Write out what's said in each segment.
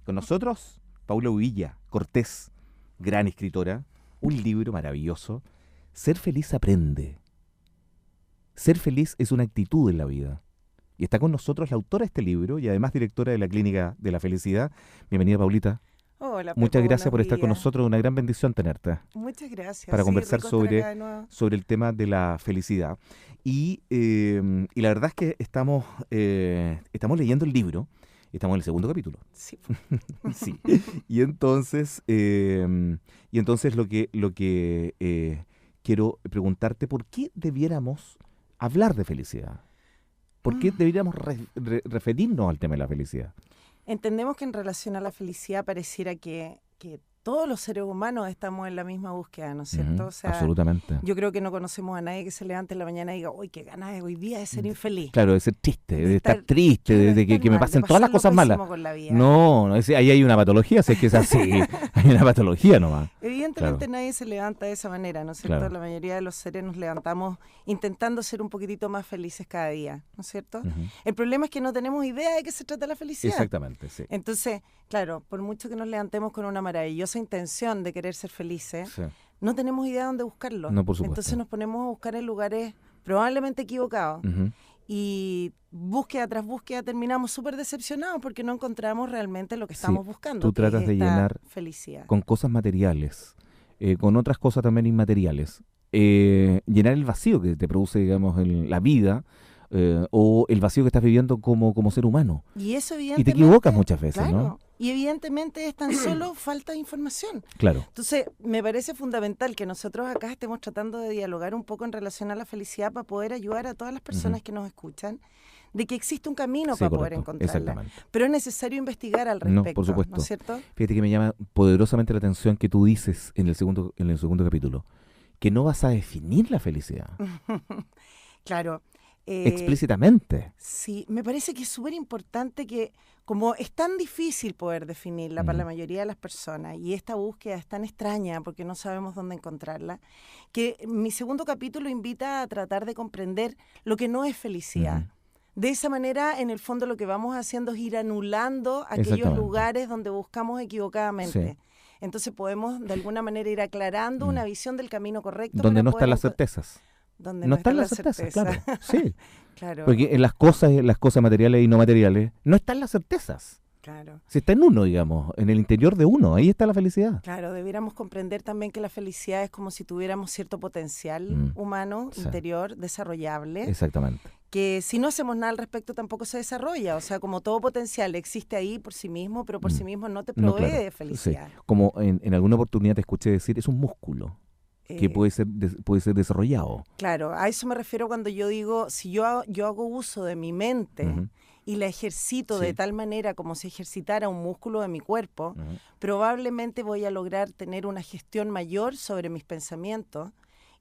Con nosotros, Paula Uvilla Cortés, gran escritora, un libro maravilloso. Ser feliz aprende. Ser feliz es una actitud en la vida. Y está con nosotros la autora de este libro y además directora de la Clínica de la Felicidad. Bienvenida, Paulita. Hola, Pepo, Muchas gracias buenos por estar con días. nosotros. Una gran bendición tenerte Muchas gracias. para Sí, conversar rico estar acá de sobre, nuevo. sobre el tema de la felicidad. Y la verdad es que estamos leyendo el libro. Estamos en el segundo capítulo. Sí. Sí. Y entonces lo que quiero preguntarte, ¿por qué debiéramos hablar de felicidad? ¿Por qué deberíamos referirnos al tema de la felicidad? Entendemos que en relación a la felicidad pareciera que todos los seres humanos estamos en la misma búsqueda, ¿no es cierto? O sea, absolutamente. yo creo que no conocemos a nadie que se levante en la mañana y diga, uy, qué ganas de hoy día de ser infeliz. Claro, de ser triste, de estar estar- triste, claro, de que estar me mal, pasen de todas las pasarlo cosas malas. pésimo con la vida. No, ahí hay una patología, si es que es así. Hay una patología nomás. Evidentemente Claro. nadie se levanta de esa manera, ¿no es cierto? Claro. La mayoría de los seres nos levantamos intentando ser un poquitito más felices cada día, ¿no es cierto? Ujú. El problema es que no tenemos idea de qué se trata la felicidad. Exactamente, sí. Entonces, claro, por mucho que nos levantemos con una maravillosa intención de querer ser felices, Sí. no tenemos idea de dónde buscarlo. No, por supuesto. Entonces nos ponemos a buscar en lugares probablemente equivocados. Ujú. Y búsqueda tras búsqueda terminamos súper decepcionados porque no encontramos realmente lo que Sí, estamos buscando. tú que tratas es de esta llenar felicidad. Con cosas materiales, con otras cosas también inmateriales. Llenar el vacío que te produce, digamos, la vida, o el vacío que estás viviendo como ser humano. Y eso Y te evidentemente... equivocas muchas veces, claro, ¿no? y evidentemente es tan solo falta de información. Claro. Entonces, me parece fundamental que nosotros acá estemos tratando de dialogar un poco en relación a la felicidad para poder ayudar a todas las personas que nos escuchan de que existe un camino Sí, para poder correcto, encontrarla. exactamente. Pero es necesario investigar al No, respecto, por supuesto. ¿no es cierto? Fíjate que me llama poderosamente la atención que tú dices en el segundo capítulo, que no vas a definir la felicidad Claro. explícitamente. Sí, me parece que es súper importante que, como es tan difícil poder definirla para la mayoría de las personas, y esta búsqueda es tan extraña porque no sabemos dónde encontrarla, que mi segundo capítulo invita a tratar de comprender lo que no es felicidad. Ujú. De esa manera, en el fondo, lo que vamos haciendo es ir anulando aquellos Exactamente. lugares donde buscamos equivocadamente. Sí. Entonces podemos, de alguna manera, ir aclarando una visión del camino correcto. Donde para no poder están las enco- certezas. Donde No están las certezas, claro. Sí. Claro, Porque en las cosas materiales y no materiales, no están las certezas. claro. Si está en uno, digamos, en el interior de uno, ahí está la felicidad. Claro, debiéramos comprender también que la felicidad es como si tuviéramos cierto potencial humano, Sí. interior, desarrollable, Exactamente. que si no hacemos nada al respecto tampoco se desarrolla. O sea, como todo potencial existe ahí por sí mismo, pero por sí mismo no te No, provee claro. de felicidad. Sí. Como en alguna oportunidad te escuché decir, es un músculo que Eh, puede ser desarrollado. Claro, a eso me refiero cuando yo digo, si yo hago uso de mi mente Ujú. y la ejercito Sí. de tal manera como si ejercitara un músculo de mi cuerpo, Ujú. probablemente voy a lograr tener una gestión mayor sobre mis pensamientos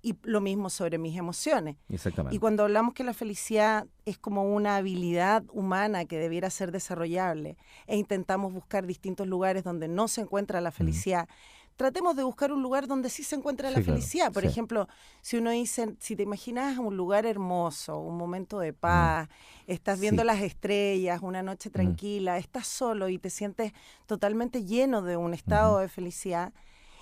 y lo mismo sobre mis emociones. Exactamente. Y cuando hablamos que la felicidad es como una habilidad humana que debiera ser desarrollable e intentamos buscar distintos lugares donde no se encuentra la felicidad, tratemos de buscar un lugar donde sí se encuentra la Sí, claro, felicidad. Por sí. ejemplo, si uno dice, si te imaginas un lugar hermoso, un momento de paz, estás viendo Sí. las estrellas, una noche tranquila, estás solo y te sientes totalmente lleno de un estado de felicidad,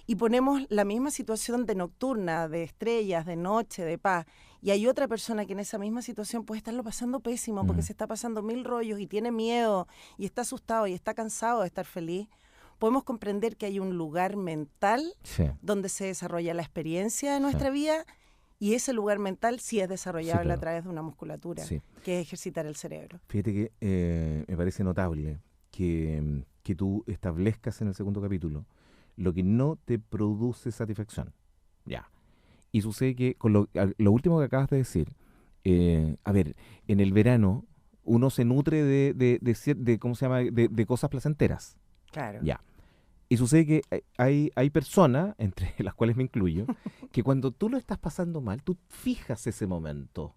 y ponemos la misma situación de nocturna, de estrellas, de noche, de paz, y hay otra persona que en esa misma situación puede estarlo pasando pésimo porque se está pasando mil rollos y tiene miedo y está asustado y está cansado de estar feliz, podemos comprender que hay un lugar mental Sí. donde se desarrolla la experiencia de nuestra vida, y ese lugar mental sí es desarrollable claro. a través de una musculatura, Sí. que es ejercitar el cerebro. Fíjate que me parece notable que tú establezcas en el segundo capítulo lo que no te produce satisfacción. Ya. Y sucede que con lo último que acabas de decir, a ver, en el verano uno se nutre de ¿cómo se llama? De cosas placenteras. Claro. Ya. Y sucede que hay personas, entre las cuales me incluyo, que cuando tú lo estás pasando mal, tú fijas ese momento.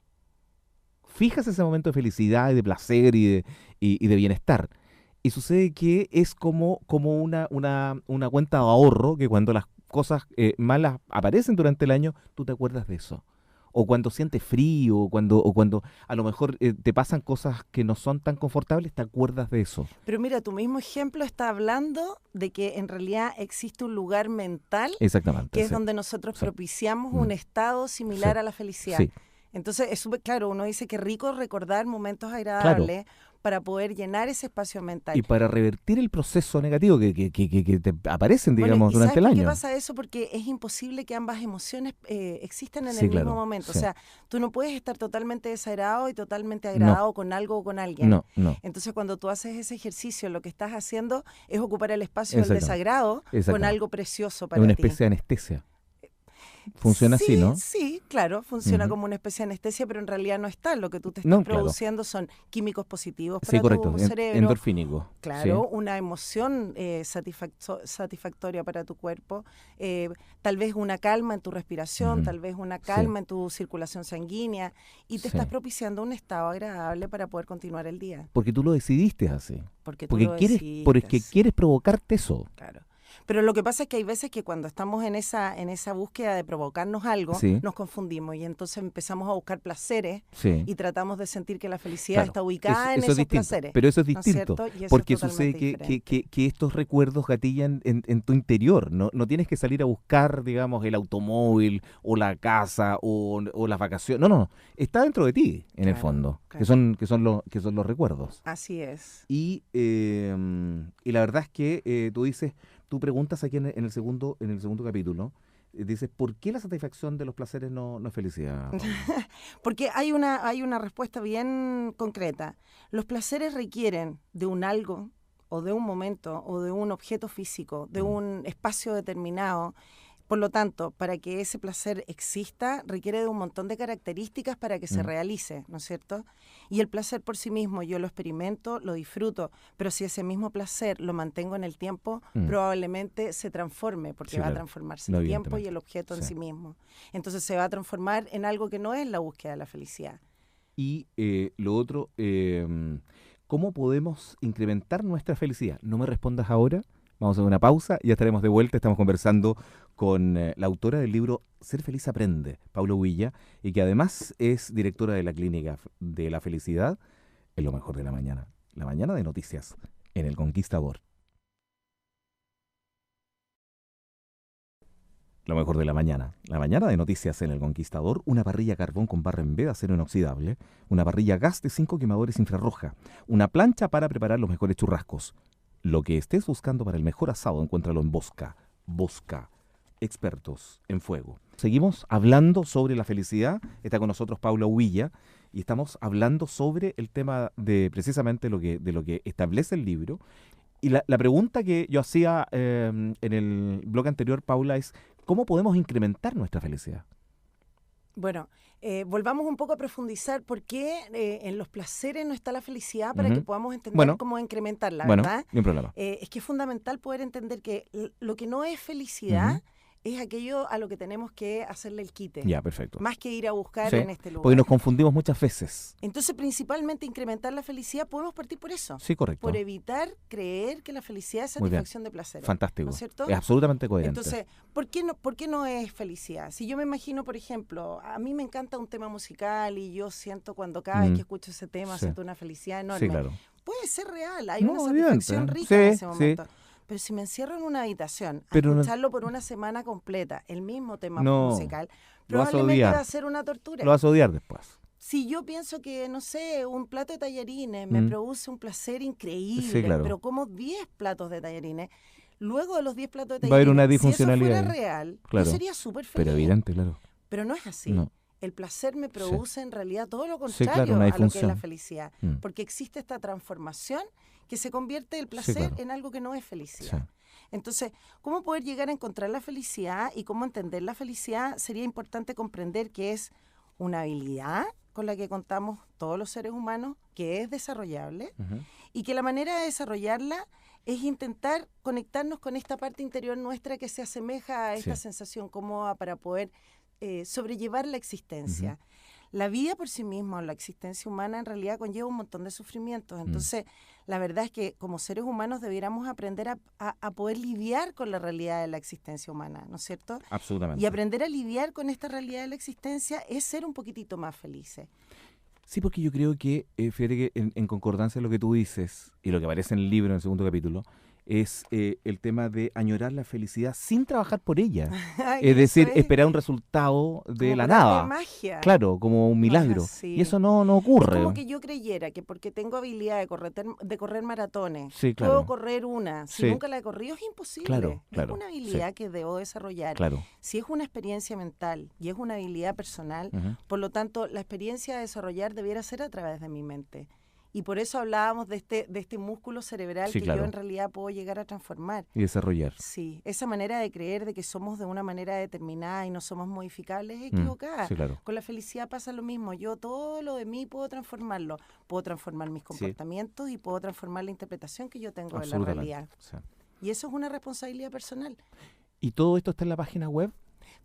Fijas ese momento de felicidad y de placer y de bienestar. Y sucede que es como una cuenta de ahorro que cuando las cosas malas aparecen durante el año, tú te acuerdas de eso. o cuando sientes frío, o cuando a lo mejor te pasan cosas que no son tan confortables, te acuerdas de eso. Pero mira, tu mismo ejemplo está hablando de que en realidad existe un lugar mental Exactamente. que es Sí. donde nosotros Sí. propiciamos un estado similar Sí. a la felicidad. Sí. Entonces es súper claro, uno dice que rico recordar momentos Claro. agradables para poder llenar ese espacio mental. Y para revertir el proceso negativo que te aparecen, Bueno, digamos, ¿y durante sabes el por qué año. pasa eso? Porque es imposible que ambas emociones existan en Sí, el mismo claro. momento. O Sí. sea, tú no puedes estar totalmente desagradado y totalmente No, agradado con algo o con alguien. no, no. Entonces, cuando tú haces ese ejercicio, lo que estás haciendo es ocupar el espacio del Exactamente. desagrado con Exactamente. algo precioso Es para una ti. especie de anestesia. Funciona así, Sí, ¿no? sí, claro, funciona Ujú. como una especie de anestesia, pero en realidad no está. Lo que tú te estás No, claro. produciendo son químicos positivos Sí, para correcto. tu cerebro, Endorfínico. claro, Sí. una emoción satisfactoria para tu cuerpo, tal vez una calma en tu respiración, Ujú. tal vez una Sí. calma en tu circulación sanguínea, y te estás Sí. propiciando un estado agradable para poder continuar el día, Porque tú lo decidiste así. porque tú Porque lo quieres, decidiste, quieres provocarte eso. claro. Pero lo que pasa es que hay veces que cuando estamos en esa búsqueda de provocarnos algo, Sí. nos confundimos y entonces empezamos a buscar placeres Sí. y tratamos de sentir que la felicidad Claro, está ubicada en eso es esos distinto, placeres. pero eso es ¿No es distinto, cierto? Y eso es porque sucede totalmente que diferente. estos recuerdos gatillan en tu interior, no tienes que salir a buscar, digamos, el automóvil o la casa o las vacaciones, no, está dentro de ti, en el Claro, fondo, claro. que son los recuerdos. Así es. Y la verdad es que tú preguntas aquí en el segundo capítulo, dices, ¿por qué la satisfacción de los placeres no es felicidad, Paula? Porque hay una respuesta bien concreta. Los placeres requieren de un algo o de un momento o de un objeto físico, de Mm. un espacio determinado. Por lo tanto, para que ese placer exista, requiere de un montón de características para que se Mm. realice, ¿no es cierto? Y el placer por sí mismo, yo lo experimento, lo disfruto, pero si ese mismo placer lo mantengo en el tiempo, Mm. probablemente se transforme, porque Sí, va a claro. transformarse No, el tiempo y evidentemente. el objeto en Sí. sí mismo. Entonces se va a transformar en algo que no es la búsqueda de la felicidad. Y lo otro, ¿cómo podemos incrementar nuestra felicidad? No me respondas ahora, vamos a hacer una pausa y ya estaremos de vuelta. Estamos conversando con la autora del libro Ser Feliz Aprende, Paula Huilla, y que además es directora de la Clínica de la Felicidad en Lo Mejor de la mañana de noticias en El Conquistador. Lo mejor de la mañana de noticias en El Conquistador, una parrilla a carbón con barra en vez de acero inoxidable, una parrilla a gas de 5 quemadores infrarroja, una plancha para preparar los mejores churrascos. Lo que estés buscando para el mejor asado, encuéntralo en Bosca. Bosca, expertos en fuego. Seguimos hablando sobre la felicidad. Está con nosotros Paula Huilla y estamos hablando sobre el tema de precisamente de lo que establece el libro. Y la pregunta que yo hacía en el blog anterior, Paula, es ¿cómo podemos incrementar nuestra felicidad? Bueno, volvamos un poco a profundizar por qué en los placeres no está la felicidad para que Ujú. podamos entender Bueno, cómo incrementarla, bueno, ¿verdad? ni un problema. Es que es fundamental poder entender que lo que no es felicidad Ujú. es aquello a lo que tenemos que hacerle el quite, Ya, perfecto. más que ir a buscar Sí, en este porque lugar. nos confundimos muchas veces. Entonces, principalmente incrementar la felicidad, podemos partir por eso, Sí, correcto. por evitar creer que la felicidad es Muy bien. satisfacción de placeres. Fantástico. ¿No es cierto? Es absolutamente coherente. Entonces, ¿por qué no es felicidad? Si yo me imagino, por ejemplo, a mí me encanta un tema musical y yo siento cuando cada vez que escucho ese tema Sí. siento una felicidad enorme. Sí, claro. Puede ser real, hay No, una satisfacción evidente. rica en Sí, ese sí. momento. Pero si me encierro en una habitación a Pero no- escucharlo por una semana completa, el mismo tema No, musical, lo vas a probablemente odiar. va a ser una tortura. Lo vas a odiar después. Si yo pienso que, no sé, un plato de tallarines me Mm. produce un placer increíble, Sí, claro. pero como 10 platos de tallarines, luego de los 10 platos de Va a haber tallarines, una si eso disfuncionalidad fuera ahí. real, Claro. yo sería súper feliz. Pero evidente, claro. Pero no es así. No. El placer me produce en realidad todo lo Sí, contrario claro, una a lo que es disfunción. la felicidad. Mm. Porque existe esta transformación que se convierte el Sí, placer claro. en algo que no es felicidad. Sí. Entonces, ¿cómo poder llegar a encontrar la felicidad y cómo entender la felicidad? Sería importante comprender que es una habilidad con la que contamos todos los seres humanos, que es desarrollable, Ujú. y que la manera de desarrollarla es intentar conectarnos con esta parte interior nuestra que se asemeja a esta Sí. sensación cómoda para poder sobrellevar la existencia. la vida por sí misma o la existencia humana en realidad conlleva un montón de sufrimientos. Entonces, la verdad es que como seres humanos debiéramos aprender a poder lidiar con la realidad de la existencia humana, ¿no es cierto? Absolutamente. Y aprender a lidiar con esta realidad de la existencia es ser un poquitito más felices. Sí, porque yo creo que, fíjate que en concordancia lo que tú dices y lo que aparece en el libro, en el segundo capítulo, es el tema de añorar la felicidad sin trabajar por ella. Ay, Es decir, eso es esperar un resultado de como la por arte de nada. magia. Claro, como un No es milagro. así. Y eso no Es ocurre. como que yo creyera que porque tengo habilidad de correr maratones, Sí, puedo claro. correr una. Si Sí. nunca la he corrido, es imposible. Claro, Es claro, una sí. habilidad que debo desarrollar. Claro. Si es una experiencia mental y es una habilidad personal, Ujú. por lo tanto, la experiencia a desarrollar debiera ser a través de mi mente. Y por eso hablábamos de este músculo cerebral Sí, que claro. yo en realidad puedo llegar a transformar. Y desarrollar. Sí, esa manera de creer de que somos de una manera determinada y no somos modificables es equivocada. Sí, claro. Con la felicidad pasa lo mismo. Yo todo lo de mí puedo transformarlo. Puedo transformar mis comportamientos y puedo transformar la interpretación que yo tengo de la Absolutamente. realidad. Sí. Y eso es una responsabilidad personal. ¿Y todo esto está en la página web?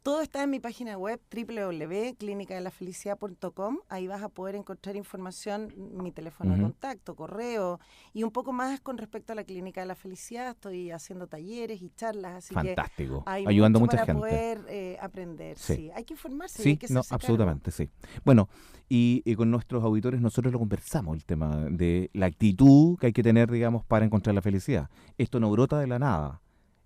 Todo está en mi página web www.clinicadelafelicidad.com. Ahí vas a poder encontrar información, mi teléfono de contacto, correo y un poco más con respecto a la Clínica de la Felicidad. Estoy haciendo talleres y charlas, así Fantástico. que hay Ayudando a mucho mucha para gente. poder aprender. Sí. Sí. Hay que informarse. Y Sí, hay que no, hacerse absolutamente, sí. Bueno, y con nuestros auditores nosotros lo conversamos, el tema de la actitud que hay que tener, digamos, para encontrar la felicidad. Esto no brota de la nada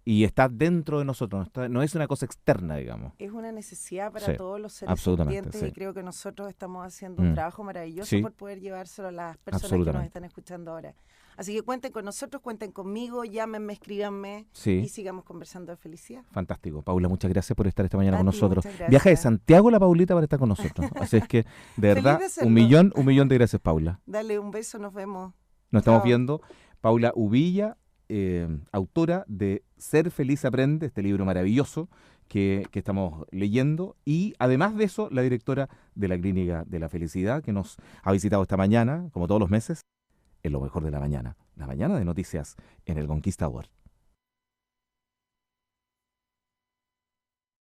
y está dentro de nosotros, no es una cosa externa, digamos. Es una necesidad para Sí, todos los seres absolutamente, sintientes sí. y creo que nosotros estamos haciendo un trabajo maravilloso Sí. por poder llevárselo a las personas que nos Absolutamente. están escuchando ahora. Así que cuenten con nosotros, cuenten conmigo, llámenme, escríbanme Sí. y sigamos conversando de felicidad. Fantástico. Paula, muchas gracias por estar esta mañana A con ti, nosotros. muchas gracias. Viaja de Santiago la Paulita para estar con nosotros. Así es que, de Feliz verdad, de hacerlo. un millón de gracias, Paula. Dale un beso, nos vemos. Nos estamos Chao. viendo. Paula Ubilla, autora de Ser Feliz Aprende, este libro maravilloso que estamos leyendo, y además de eso, la directora de la Clínica de la Felicidad, que nos ha visitado esta mañana, como todos los meses, en lo mejor de la mañana de noticias en el Conquistador.